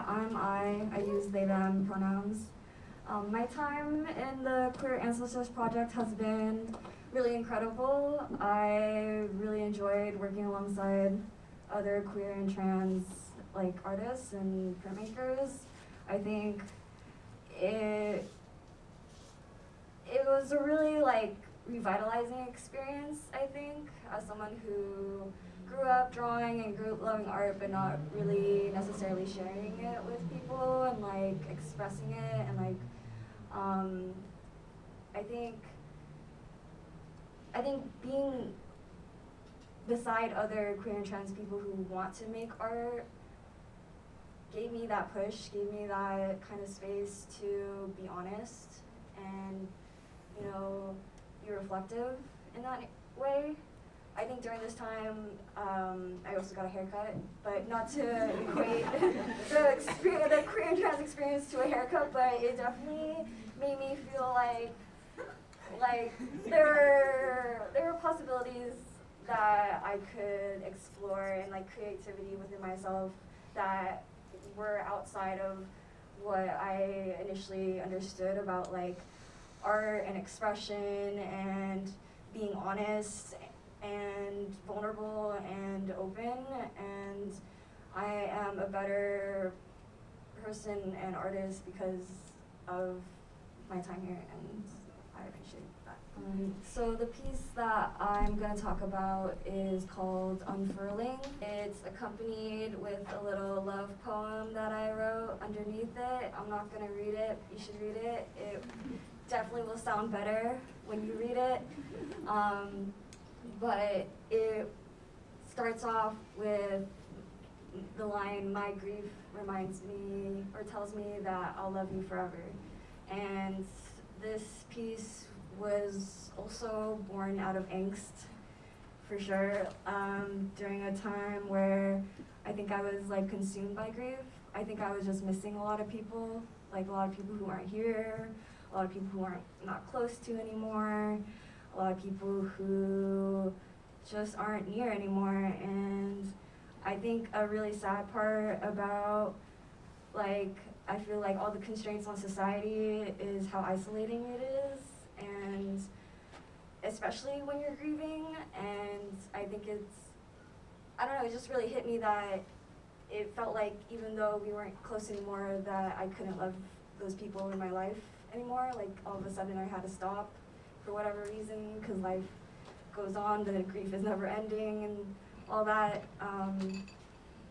I'm I use they, them pronouns. My time in the Queer Ancestors Project has been really incredible. I really enjoyed working alongside other queer and trans artists and printmakers. I think it was a really revitalizing experience, I think, as someone who grew up drawing and grew up loving art but not really necessarily sharing it with people and expressing it and I think being beside other queer and trans people who want to make art gave me that push, gave me that kind of space to be honest and, be reflective in that way. I think during this time, I also got a haircut, but not to equate the queer and trans experience to a haircut, but it definitely made me feel like there were possibilities that I could explore and creativity within myself that were outside of what I initially understood about art and expression and being honest and vulnerable and open, and I am a better person and artist because of my time here, and I appreciate that. So the piece that I'm going to talk about is called Unfurling. It's accompanied with a little love poem that I wrote underneath it. I'm not going to read it. You should read it. It definitely will sound better when you read it. But it starts off with the line, "My grief reminds me or tells me that I'll love you forever." And this piece was also born out of angst, for sure, during a time where I think I was consumed by grief. I think I was just missing a lot of people, a lot of people who aren't here, a lot of people who aren't not close to anymore, a lot of people who just aren't near anymore. And I think a really sad part about I feel all the constraints on society is how isolating it is, and especially when you're grieving. And I think I don't know, it just really hit me that it felt like even though we weren't close anymore, that I couldn't love those people in my life anymore. All of a sudden I had to stop for whatever reason, because life goes on, the grief is never ending and all that.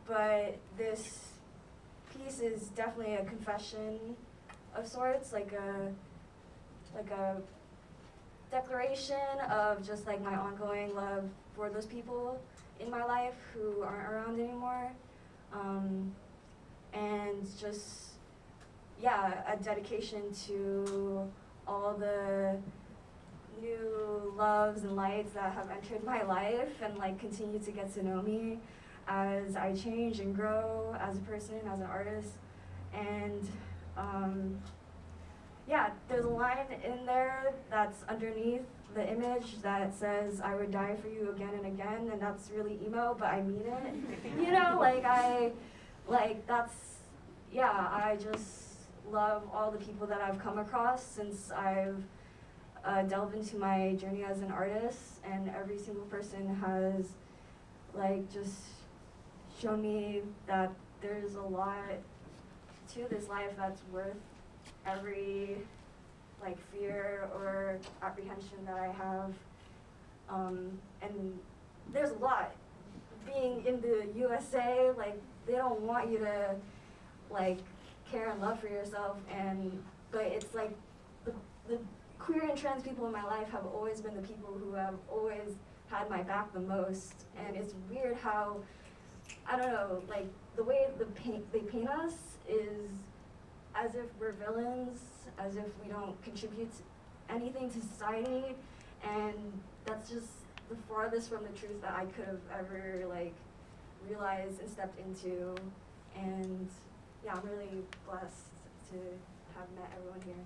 But this piece is definitely a confession of sorts, like a declaration of just my ongoing love for those people in my life who aren't around anymore. And just, yeah, a dedication to all the new loves and lights that have entered my life and continue to get to know me as I change and grow as a person, as an artist. And yeah, there's a line in there that's underneath the image that says, "I would die for you again and again," and that's really emo, but I mean it. I just love all the people that I've come across since I've delved into my journey as an artist, and every single person has just shown me that there's a lot to this life that's worth every fear or apprehension that I have. And there's a lot. Being in the USA, they don't want you to care and love for yourself, but it's the queer and trans people in my life have always been the people who have always had my back the most. And it's weird how, I don't know, the way they paint us is as if we're villains, as if we don't contribute anything to society, and that's just the farthest from the truth that I could have ever realized and stepped into. And yeah, I'm really blessed to have met everyone here.